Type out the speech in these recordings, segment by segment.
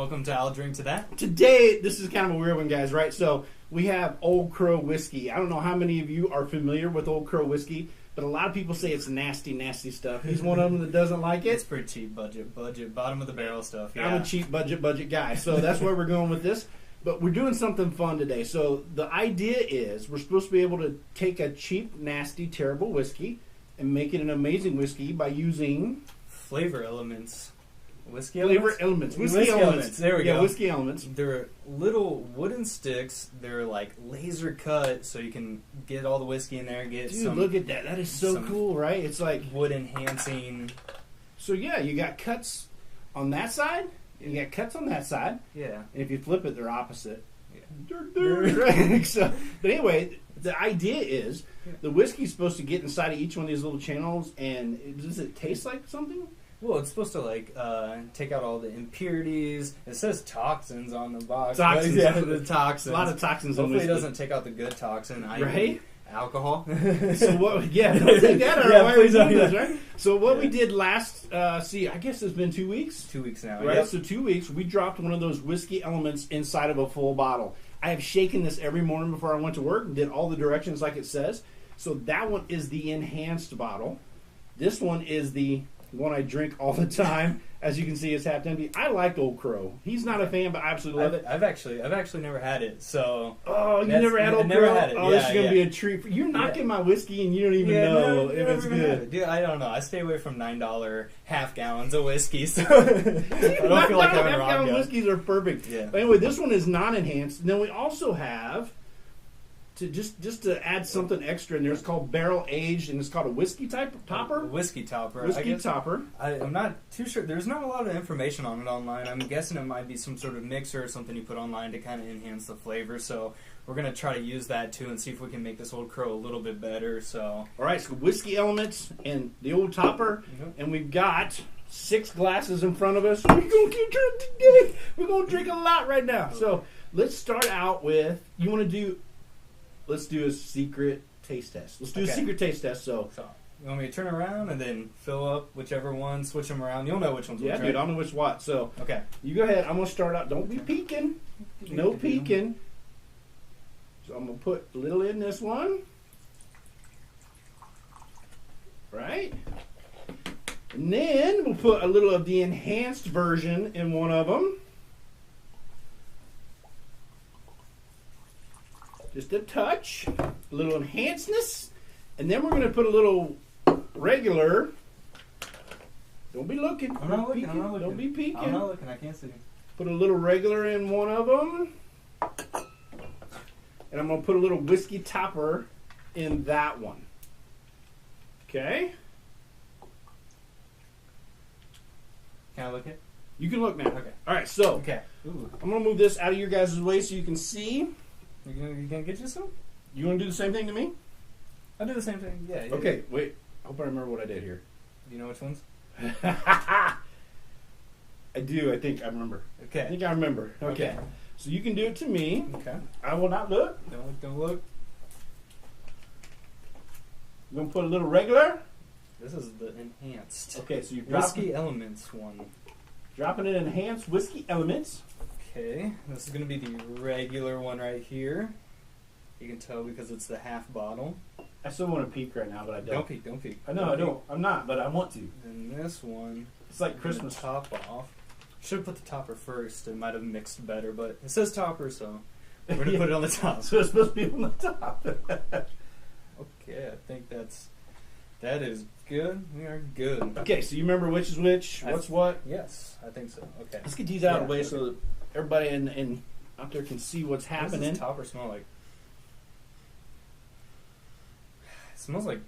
welcome to I'll Drink to That. Today, this is kind of a weird one, guys, right? So, we have Old Crow whiskey. I don't know how many of you are familiar with Old Crow whiskey, but a lot of people say it's nasty, nasty stuff. He's one of them that doesn't like it. It's pretty cheap, budget, bottom of the barrel stuff. Yeah. I'm a cheap budget guy, so that's where we're going with this. But we're doing something fun today. So, the idea is we're supposed to be able to take a cheap, nasty, terrible whiskey and make it an amazing whiskey by using flavor elements. Whiskey elements. Whiskey elements. There we go. Yeah, whiskey elements. They're little wooden sticks. They're like laser cut, so you can get all the whiskey in there. Dude, look at that. That is so cool, right? It's like wood enhancing. So yeah, you got cuts on that side. You got cuts on that side. Yeah. And if you flip it, they're opposite. Yeah. So, but anyway, the idea is the whiskey's supposed to get inside of each one of these little channels, and does it taste like something? Well, it's supposed to like take out all the impurities. It says toxins on the box. Toxins. Yeah, the toxins. A lot of toxins on Hopefully whiskey. it doesn't take out the good toxin, right? Alcohol. So what? Yeah, don't take that out. Yeah, Why are we please doing don't. this, right? So what we did last, I guess it's been 2 weeks. 2 weeks now, Right, yep. so 2 weeks, we dropped one of those whiskey elements inside of a full bottle. I have shaken this every morning before I went to work and did all the directions like it says. So that one is the enhanced bottle. This one is the one I drink all the time. As you can see, it's half empty. I liked Old Crow. He's not a fan, but I absolutely love it. I've actually never had it. So you never had Old Crow? Never had it. Oh, this is gonna be a treat. You're knocking my whiskey, and you don't even know if it's good. Dude, I don't know. I stay away from $9 half gallons of whiskey, so I don't feel like having half gallon vodka. whiskeys are perfect. Yeah. But anyway, this one is non-enhanced. And then we also have to just to add something extra in there. It's called barrel aged, and it's called a whiskey topper. Whiskey topper. Whiskey topper. I'm not too sure. There's not a lot of information on it online. I'm guessing it might be some sort of mixer or something you put online to kind of enhance the flavor. So we're going to try to use that too and see if we can make this Old Crow a little bit better. So all right, so whiskey elements and the old topper, and we've got 6 glasses in front of us. We're gonna keep drinking today. We're gonna drink a lot right now. So let's start out with. Let's do a secret taste test. Let's do a secret taste test. So you want me to turn around and then fill up whichever one, switch them around? You'll know which one's which, yeah, right? dude, I'll know which what. So okay, you go ahead. I'm gonna start out. Don't be peeking. No peeking. So I'm gonna put a little in this one. Right. And then we'll put a little of the enhanced version in one of them. Just a touch, a little enhancedness, and then we're going to put a little regular. Don't be looking. I'm not looking. Don't be peeking. I'm not looking. I can't see. Put a little regular in one of them, and I'm going to put a little whiskey topper in that one. Okay. Can I look it? You can look now. Okay. All right. So Okay. Ooh. I'm going to move this out of your guys' way so you can see. You gonna get you some? You want to do the same thing to me? I'll do the same thing. Yeah. Okay. Wait. I hope I remember what I did here. Do you know which ones? I do. I think I remember. Okay. I think I remember. Okay. So you can do it to me. Okay. I will not look. Don't look. Don't look. I'm going to put a little regular. This is the enhanced. Okay, so you're Whiskey Elements one. dropping in enhanced whiskey elements. Okay. This is gonna be the regular one right here. You can tell because it's the half bottle. I still want to peek right now, but I don't. Don't peek. Don't peek. I know I don't. I'm not, but I want to. And this one. It's like Christmas. Top off. Should have put the topper first. It might have mixed better, but it says topper, so we're gonna put it on the top. So it's supposed to be on the top. Okay, I think that is good. We are good. Okay, so you remember which is which? What's what? Yes, I think so. Okay. Let's get these out of the way so that everybody in out there can see what's happening. What does this topper smell like? It smells like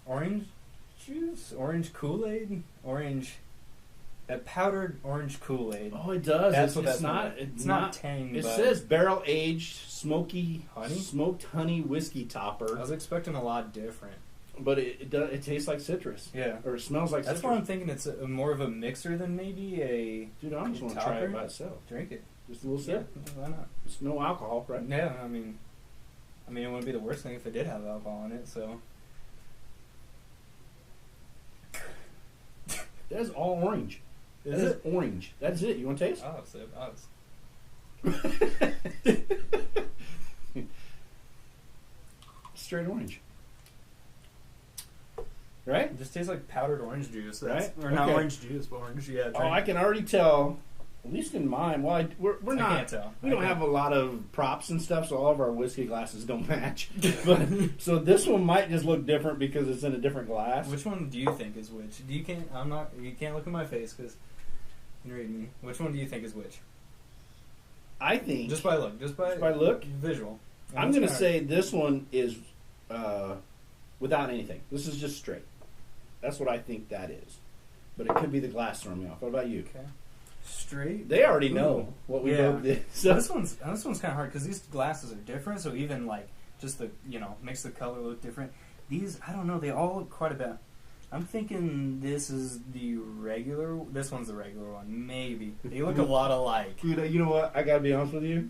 orange juice, orange Kool-Aid, orange. That powdered orange Kool-Aid. Oh, it does. That's what it's that's not. It's not tang. It but says barrel aged, smoky, honey, smoked honey whiskey topper. I was expecting a lot different. But it tastes like citrus. Yeah. Or it smells like That's citrus. why I'm thinking it's more of a mixer than maybe a. Dude, I'm just going to try it by itself. Drink it. Just a little sip. Yeah, why not? It's no alcohol, right? Yeah, I mean, it wouldn't be the worst thing if it did have alcohol in it, so. That is all orange. Is it? Orange. That's it. You want to taste? Oh, so, Straight orange. Right? It just tastes like powdered orange juice. Right? Or not Okay. orange juice, but orange. Yeah. Oh, I can already tell. At least in mine. Well, we're not. I can't tell. We don't have a lot of props and stuff, so all of our whiskey glasses don't match. But so this one might just look different because it's in a different glass. Which one do you think is which? You can't look at my face because you read me. Which one do you think is which? I think Just by look. Just by look, visual. I'm going to say this one is without anything. This is just straight. That's what I think that is. But it could be the glass throwing me off. What about you? Okay. Straight. They already know what we both did. So this one's kind of hard because these glasses are different. So even like just the makes the color look different. These I don't know. They all look quite a bit. I'm thinking this is the regular. This one's the regular one. Maybe they look a lot alike. Dude, you know what? I got to be honest with you.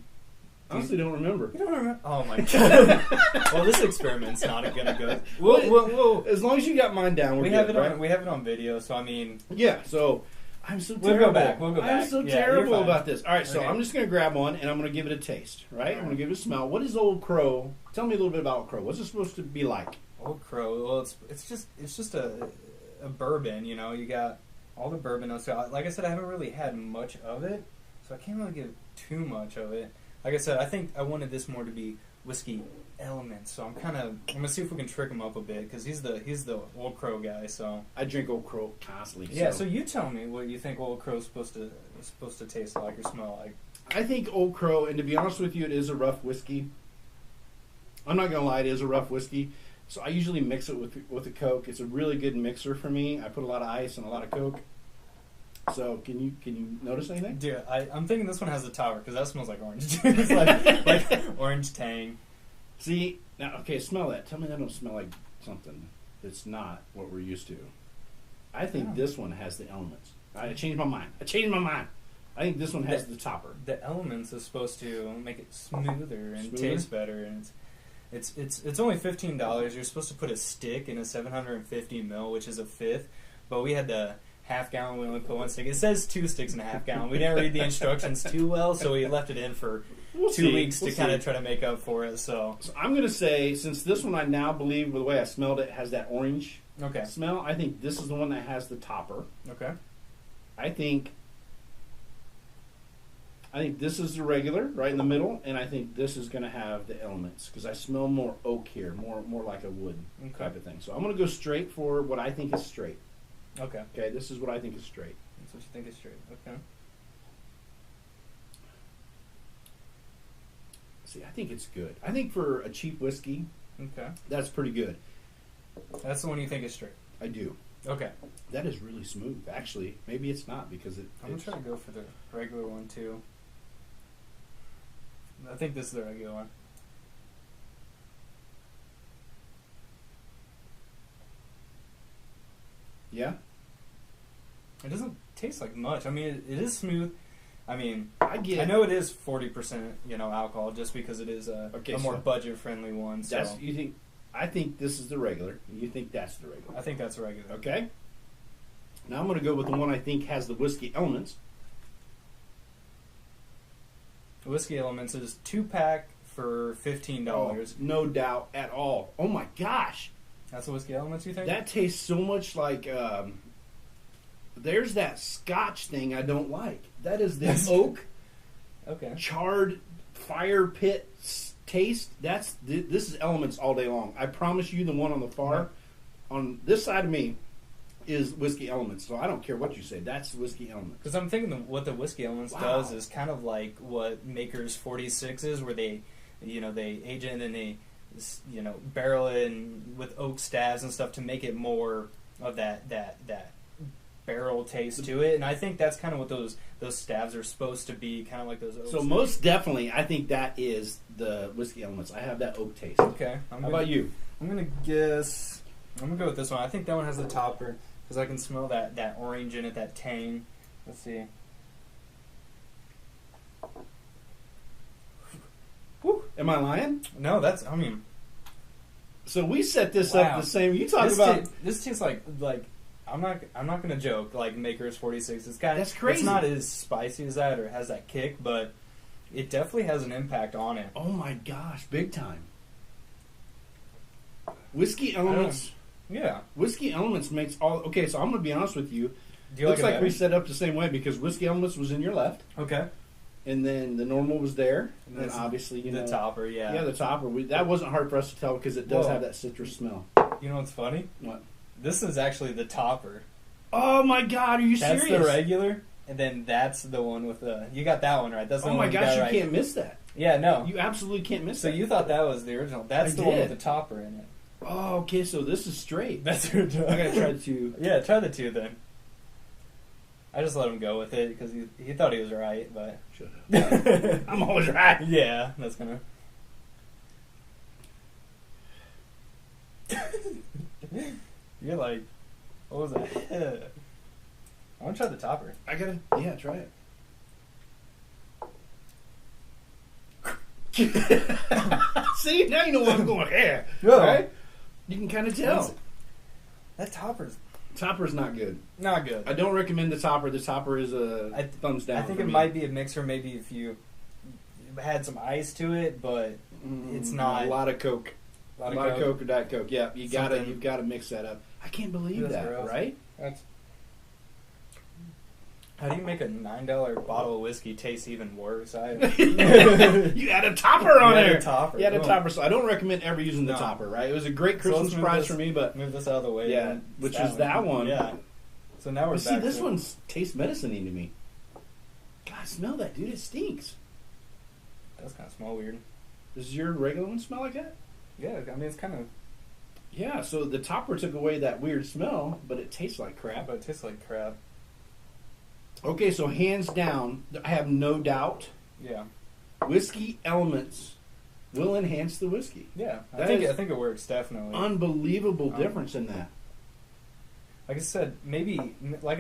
I honestly don't remember. You don't remember? Oh my god! Well, this experiment's not gonna go. Well, as long as you got mine down, we have it on video. So I mean, yeah. So I'm so terrible. We'll go back. I'm so terrible about this. All right, so I'm just going to grab one and I'm going to give it a taste. Right? I'm going to give it a smell. What is Old Crow? Tell me a little bit about Old Crow. What's it supposed to be like? Old Crow. Well, it's just a bourbon. You know, you got all the bourbon notes. So, like I said, I haven't really had much of it, so I can't really give too much of it. Like I said, I think I wanted this more to be whiskey elements. So I'm gonna see if we can trick him up a bit because he's the Old Crow guy. So I drink Old Crow constantly. Yeah. So you tell me what you think Old Crow's supposed to taste like or smell like. I think Old Crow, and to be honest with you, it is a rough whiskey. I'm not gonna lie, it is a rough whiskey. So I usually mix it with a Coke. It's a really good mixer for me. I put a lot of ice and a lot of Coke. So can you notice anything? Dude, I'm thinking this one has the tower because that smells like orange juice, like orange tang. See now, okay, smell that. Tell me that don't smell like something that's not what we're used to. I think this one has the elements. I changed my mind. I think this one has the topper. The elements is supposed to make it smoother and taste better, and it's only $15. You're supposed to put a stick in a 750 ml, which is a fifth, but we had the half gallon. We only put one stick. It says 2 sticks in a half gallon. We didn't read the instructions too well, so we left it in for 2 weeks to kind of try to make up for it. So I'm going to say, since this one I now believe, with the way I smelled it, has that orange smell, I think this is the one that has the topper. Okay. I think this is the regular, right in the middle, and I think this is going to have the elements, because I smell more oak here, more like a wood type of thing. So I'm going to go straight for what I think is straight. Okay. Okay, this is what I think is straight. That's what you think is straight. Okay. See, I think it's good. I think for a cheap whiskey, that's pretty good. That's the one you think is straight? I do. Okay. That is really smooth. Actually, maybe it's not because it. I'm going to try to go for the regular one, too. I think this is the regular one. Yeah? It doesn't taste like much. I mean, it is smooth. I mean, I know it is 40%, alcohol, just because it is a more budget-friendly one. So I think this is the regular. You think that's the regular? I think that's regular. Okay. Now I'm going to go with the one I think has the whiskey elements. The whiskey elements is 2-pack for $15. Oh, no doubt at all. Oh my gosh. That's the whiskey elements, you think? That tastes so much like. There's that Scotch thing I don't like. That is the oak, charred fire pit taste. This is elements all day long. I promise you, the one on the far, on this side of me, is whiskey elements. So I don't care what you say. That's whiskey elements. Because I'm thinking what the whiskey elements does is kind of like what Maker's 46 is, where they age it and then they, barrel it in with oak staves and stuff to make it more of that barrel taste to it. And I think that's kind of what those staves are supposed to be, kind of like those oak staves. Most definitely, I think that is the whiskey elements. I have that oak taste. Okay. How about you? I'm going to go with this one. I think that one has the topper, because I can smell that orange in it, that tang. Let's see. Whew. Am I lying? No, So we set this up the same. You talk about this tastes like I'm not gonna joke. Like Maker's 46, That's crazy. It's not as spicy as that or has that kick, but it definitely has an impact on it. Oh my gosh, big time. Whiskey Elements. Yeah. Whiskey Elements makes all. Okay, so I'm gonna be honest with you. Do you Looks like like we set up the same way because Whiskey Elements was in your left, Okay. and then the normal was there, and then This- obviously The topper, yeah. Yeah, the topper. That wasn't hard for us to tell because it does Whoa. have that citrus smell. You know what's funny? What? This is actually the topper. Oh my God, are you That's serious? the regular, and then that's the one with the. You got that one right. That's the Oh one my you gosh, got you right. can't miss that. Yeah, no. You absolutely can't miss So that. you thought that was the original. That's I the one did. with the topper in it. Oh, okay, so this is straight. That's the original. I gotta try to. Yeah, try the two then. I just let him go with it because he thought he was right, but Shut up. I'm always right. yeah, that's gonna. You're like, what was that? I want to try the topper. I gotta. Yeah, try it. See, now you know what I'm going. Yeah, Yeah. right. You can kind of tell. That topper's Topper's not good. not good. I don't recommend the topper. The topper is a I- thumbs down. I think for it me. might be a mixer, maybe if you had some ice to it, but it's not a lot of Coke. a lot A lot of Coke or Diet Coke. Yeah, you've got Something- to mix that up. I can't believe That's that, gross. right? That's, how do you make a $9 bottle of whiskey taste even worse? You had a topper on You had a there. topper. You had a Boom. topper. So I don't recommend ever using the No. topper. Right? It was a great So Christmas let's move surprise this- for me, but Move this out of the way. Yeah, and which is that one. Yeah. So now we're see, back this to- one tastes medicine-y to me. God, smell that, dude! It stinks. does kind of smell weird. Does your regular one smell like that? Yeah, I mean it's kind of, Yeah. So the topper took away that weird smell, but it tastes like crap. but it tastes like crap. Okay, so hands down, I have no doubt, Yeah, Whiskey Elements will enhance the whiskey. yeah. That I is think it works definitely. Unbelievable difference in that. Like I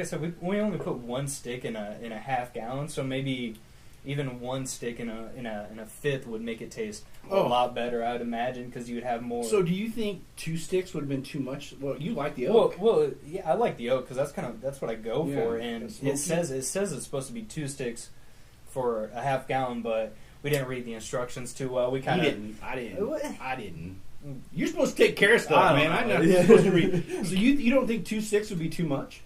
said, we only put one stick in a half gallon, so maybe even one stick in a fifth would make it taste a Oh. lot better. I would imagine because you would have more. So, do you think 2 sticks would have been too much? Well, you like the oak. well, yeah, I like the oak because that's what I go Yeah, for, and it's smoky. it says it's supposed to be 2 sticks for a half gallon, but we didn't read the instructions too well. We You kind of didn't. What? I didn't. You're supposed to take care of stuff, I don't man. know. I'm not Yeah. supposed to read. So you don't think 2 sticks would be too much?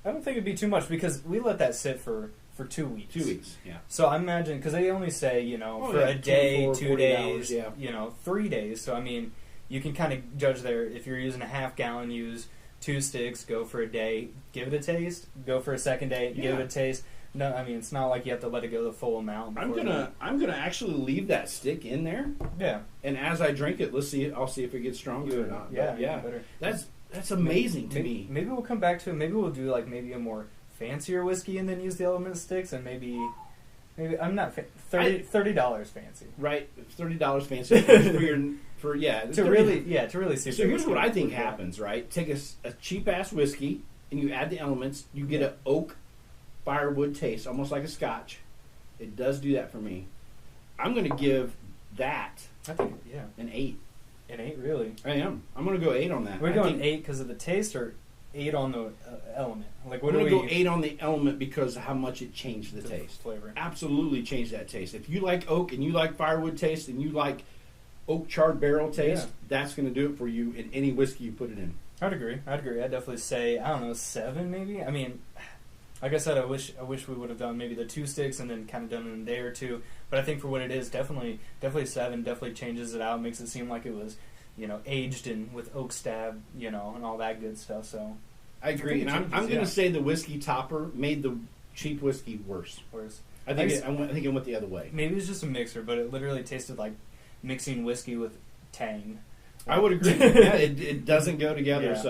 I don't think it'd be too much because we let that sit for 2 weeks. 2 weeks, yeah. So I imagine because they only say Oh, for yeah, a day, 24, 2 40 days, hours, yeah. 3 days. So I mean, you can kind of judge there. If you're using a half gallon, use 2 sticks. Go for a day, give it a taste. Go for a second day, give Yeah. it a taste. No, I mean it's not like you have to let it go the full amount. I'm before gonna actually leave that stick in there, yeah, and as I drink it, I'll see if it gets stronger or not. yeah, But yeah. better. That's amazing to me. Maybe we'll come back to it. Maybe we'll do like maybe a more fancier whiskey and then use the element sticks and maybe I'm not $30 fancy. Right, $30 fancy for To really see. if So the here's whiskey what I works think with that. happens, right? Take a cheap ass whiskey and you add the elements, you get an oak firewood taste, almost like a scotch. It does do that for me. I'm going to give that I think an 8. an 8 really. I am. I'm going to go 8 on that. We're I going think 8 because of the taste or 8 on the element. Like I'm what do going to we? go 8 on the element because of how much it changed the taste. Flavor. Absolutely changed that taste. If you like oak and you like firewood taste and you like oak charred barrel taste, Yeah. that's going to do it for you in any whiskey you put it in. I'd agree. I'd definitely say 7 maybe. I mean, like I said, I wish we would have done maybe the 2 sticks and then kind of done it in a day or two. But I think for what it is, definitely 7. Definitely changes it out, makes it seem like it was aged in with oak stab, and all that good stuff. So I agree, and I'm going to say the whiskey topper made the cheap whiskey worse. whereas I think it went the other way. maybe it's just a mixer, but it literally tasted like mixing whiskey with tang. I would agree. Yeah, it doesn't go together. Yeah.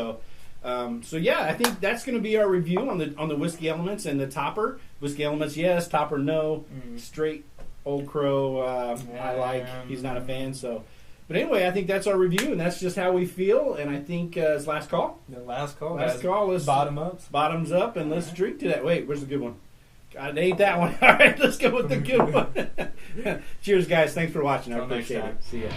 So yeah, I think that's going to be our review on the whiskey elements and the topper. Whiskey elements, yes. Topper, no. Straight Old Crow. I like. He's not a fan. So, but anyway, I think that's our review, and that's just how we feel. And I think it's last call. The last call. Last guys. call. Let's bottoms up, and let's drink to that. Wait, where's the good one? God, it ain't that one. All right, let's go with the good one. Cheers, guys. Thanks for watching. I Till next appreciate time. it. See ya.